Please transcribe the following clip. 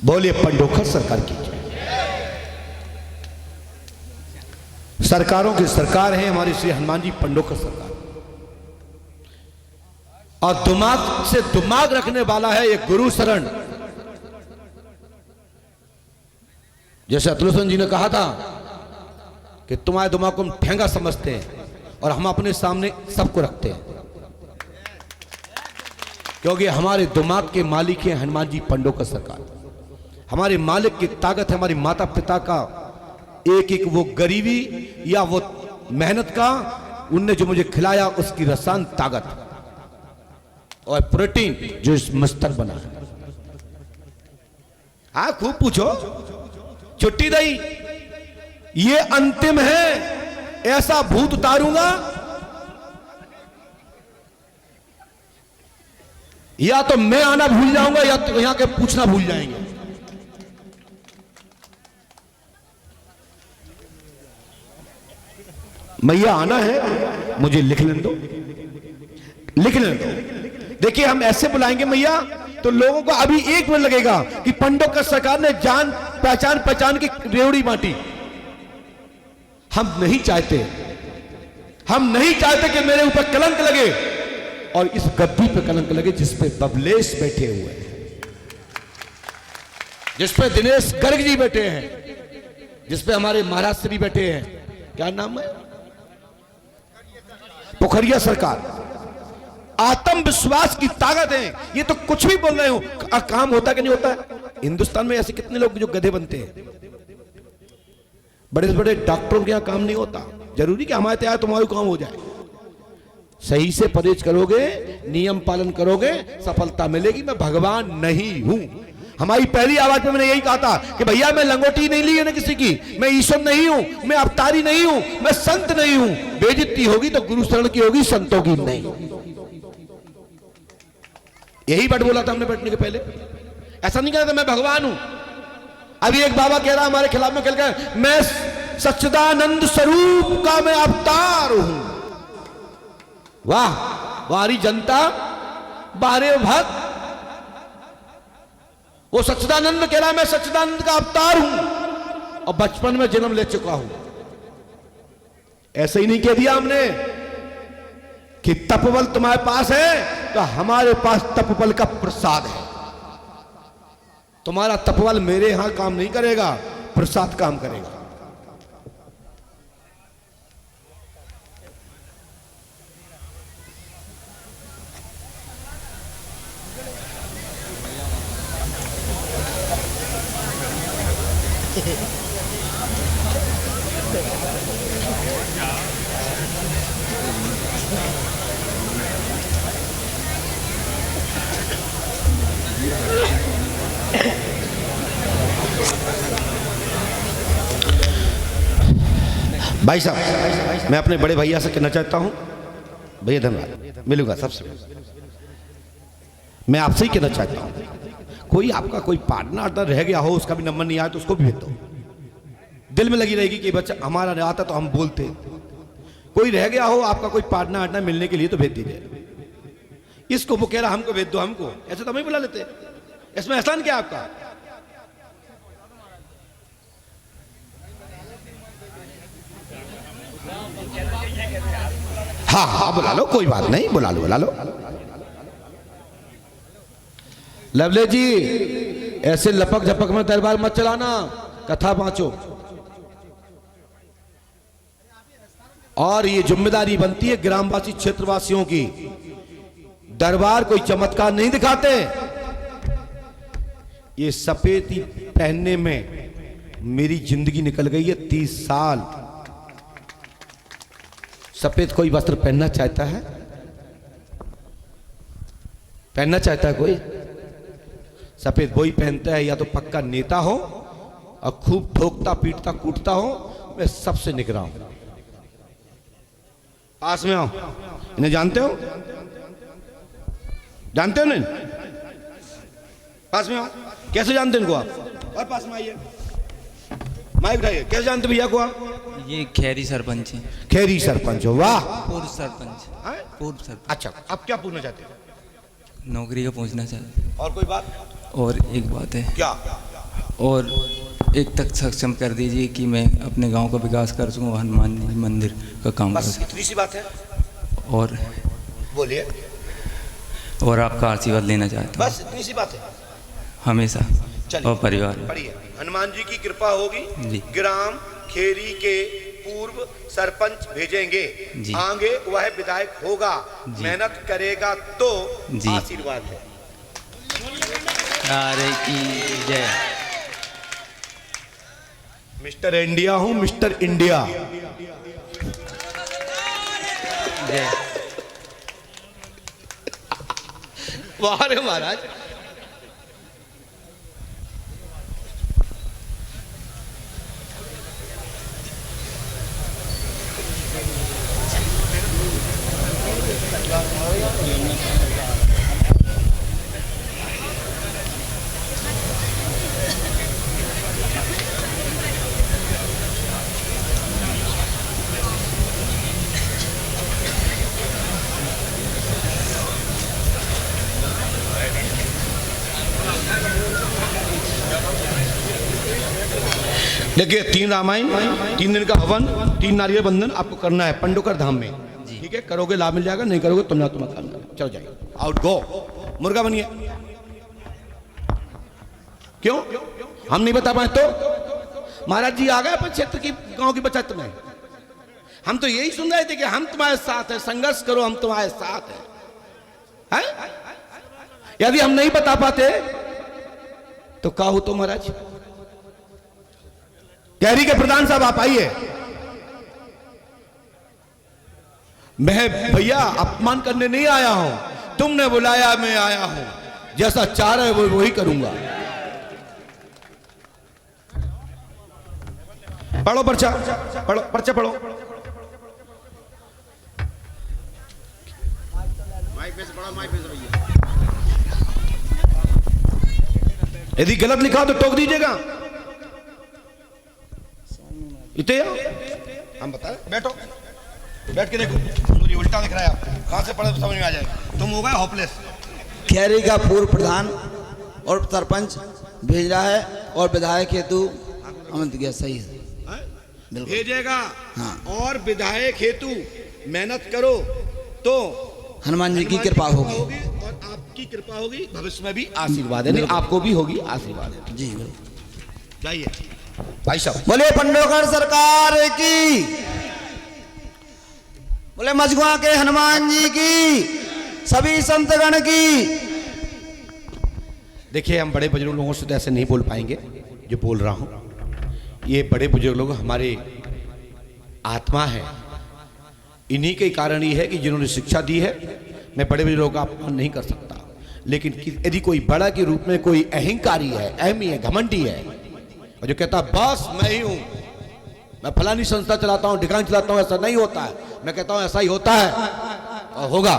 बोलिए पंडोखर सरकार की। सरकारों की सरकार है हमारी श्री हनुमान जी पंडोखर सरकार, और दिमाग से दिमाग रखने वाला है एक गुरु शरण। जैसे अतुलसन जी ने कहा था कि तुम्हारे दिमाग को हम ठेंगा समझते हैं और हम अपने सामने सबको रखते हैं, क्योंकि हमारे दिमाग के मालिक हैं हनुमान जी पंडोखर सरकार। हमारे मालिक की ताकत है हमारी माता पिता का एक एक वो गरीबी या वो मेहनत का, उनने जो मुझे खिलाया उसकी रसान ताकत और प्रोटीन जो इस मस्तर बना है। हाँ खूब पूछो, छुट्टी दई ये अंतिम है, ऐसा भूत उतारूंगा या तो मैं आना भूल जाऊंगा या तो यहां के पूछना भूल जाएंगे। मैया आना है, मुझे लिख लेने दो, लिख लेने दो। देखिए हम ऐसे बुलाएंगे मैया तो लोगों को अभी एक मिनट लगेगा कि पंडोखर सरकार ने जान पहचान की रेवड़ी बांटी। हम नहीं चाहते, हम नहीं चाहते कि मेरे ऊपर कलंक लगे और इस गद्दी पे कलंक लगे जिस पे बबलेश बैठे हुए हैं, जिस पे दिनेश गर्ग जी बैठे हैं, जिस पे हमारे महाराज श्री बैठे हैं, क्या नाम है, पोखरिया सरकार। आत्मविश्वास की ताकत है। ये तो कुछ भी बोल रहे हो, काम होता कि नहीं होता है? हिंदुस्तान में ऐसे कितने लोग जो गधे बनते हैं। बड़े से बड़े डॉक्टरों के यहां काम नहीं होता। जरूरी कि हमारे तैयार तुम्हारा काम हो जाए। सही से परहेज करोगे, नियम पालन करोगे, सफलता मिलेगी। मैं भगवान नहीं हूं। हमारी पहली आवाज में मैंने यही कहा था कि भैया मैं लंगोटी नहीं ली है ना किसी की, मैं ईश्वर नहीं हूं, मैं अवतारी नहीं हूं, मैं संत नहीं हूं। बेइज्जती होगी तो गुरु शरण की होगी, संतों की नहीं। यही बट बोला था हमने बैठने के पहले। ऐसा नहीं कहा था मैं भगवान हूं। अभी एक बाबा कह रहा हमारे खिलाफ में, कहकर मैं सच्चिदानंद स्वरूप का मैं अवतार हूं। वाह वारी जनता, बारे भक्त। वो सच्चिदानंद कह रहा है मैं सच्चिदानंद का अवतार हूं और बचपन में जन्म ले चुका हूं। ऐसे ही नहीं कह दिया हमने कि तपबल तुम्हारे पास है तो हमारे पास तपबल का प्रसाद है। तुम्हारा तपबल मेरे यहां काम नहीं करेगा, प्रसाद काम करेगा। भाई साहब मैं अपने बड़े भैया से कहना चाहता हूं, भैया धन्यवाद, मिलूंगा सबसे। मैं आपसे ही कहना चाहता हूं, कोई आपका कोई पार्टनर रह गया हो, उसका भी नंबर नहीं आया तो उसको भी भेज दो। दिल में लगी रहेगी कि बच्चा हमारा नहीं आता तो हम बोलते। कोई रह गया हो आपका कोई पार्टनर मिलने के लिए तो भेज दीजिए। इसको वो कह रहा हमको भेज दो, हमको ऐसे तो हम ही बुला लेते। इसमें एहसान क्या आपका? हाँ हाँ बुला लो, कोई बात नहीं, बुला लो बुला लो। लवले जी ऐसे लपक झपक में दरबार मत चलाना, कथा बाँचो। और ये जिम्मेदारी बनती है ग्रामवासी क्षेत्रवासियों की। दरबार कोई चमत्कार नहीं दिखाते। ये सफेदी पहनने में मेरी जिंदगी निकल गई है 30 साल। सफेद कोई वस्त्र पहनना चाहता है? पहनना चाहता है कोई? सफेद वही पहनता है या तो पक्का नेता हो और खूब ठोकता पीटता कूटता हो। मैं सबसे निकला हूं। पास में आओ। इन्हें जानते हो? जानते हो नहीं? पास में आओ। कैसे जानते हैं इनको आप? और पास में आइए, माइक उठाइए। कैसे जानते भैया को आप? ये खैरी सरपंच है। खैरी सरपंच हो? वाह। पूर्व सरपंच। पूर्व सरपंच। अच्छा आप क्या पूछना चाहते हैं? नौकरी का पूछना चाहते। और कोई बात? और एक बात है। क्या? और एक तक सक्षम कर दीजिए कि मैं अपने गांव का विकास कर सकूं, हनुमान जी मंदिर का काम कर बस इतनी सी बात है, सकूं। और बोलिए। और आपका आशीर्वाद लेना चाहता हूँ बस इतनी सी बात है। हमेशा चलिए और परिवार में। पढ़िए। हनुमान जी की कृपा होगी, जी। ग्राम खेरी के पूर्व सरपंच भेजेंगे, जी। आगे वह विधायक होगा, जी। मेहनत करेगा तो जी। आशीर्वाद है। नारे की जय। मिस्टर इंडिया हूं, मिस्टर इंडिया। जय। वाह रे महाराज। देखिए, 3 रामायण, 3 दिन का हवन, 3 नारियल बंधन आपको करना है पंडोकर धाम में। ठीक है, करोगे लाभ मिल जाएगा, नहीं करोगे तुम ना तुम काम करो। चलो जाइए, आउट गो, मुर्गा बनिए। क्यों हम नहीं बता पाए तो? महाराज जी आ गए अपन क्षेत्र की गांव की बचत में। हम तो यही सुन रहे थे कि हम तुम्हारे साथ हैं, संघर्ष करो, हम तुम्हारे साथ हैं। यदि हम नहीं बता पाते तो क्या हो तो महाराज? कैरी के प्रधान साहब आप आइए। मैं भैया अपमान करने नहीं आया हूं, तुमने बुलाया मैं आया हूं, जैसा चाह रहे वो वही करूंगा। पढ़ो पर्चा, पढ़ो पर्चा, पढ़ो। यदि गलत लिखा तो टोक दीजिएगा। इतने हम बता रहे, बैठो, बैठ के देखो, सूर्य उल्टा दिख रहा है आपको, कहां से पढ़े तो समझ में आ जाएगा। तुम हो गए होपलेस। खैरी का पूर्व प्रधान और सरपंच भेज रहा है और विधायक हेतु अमंत गया। सही है, भेजेगा। हाँ। और विधायक हेतु मेहनत करो तो हनुमान जी की कृपा होगी और आपकी कृपा होगी, भविष्य में भी आशीर्वाद है। नहीं, आपको भी होगी आशीर्वाद है। जी। जाइए भाई साहब। बोले पंडोकर सरकार की, बोले मझगुआ के हनुमान जी की, सभी संतगण की। देखिए, हम बड़े बुजुर्ग लोगों से तो ऐसे नहीं बोल पाएंगे जो बोल रहा हूं। ये बड़े बुजुर्ग लोग हमारे आत्मा है, इन्हीं के कारण ही है कि जिन्होंने शिक्षा दी है। मैं बड़े बुजुर्गों का अपमान नहीं कर सकता, लेकिन यदि कोई बड़ा के रूप में कोई अहंकारी है, अहमी है, घमंडी है, और जो कहता बस मैं ही हूं, मैं फलानी संस्था चलाता हूं, ठिकाना चलाता हूं, ऐसा नहीं होता है। मैं कहता हूं ऐसा ही होता है और होगा।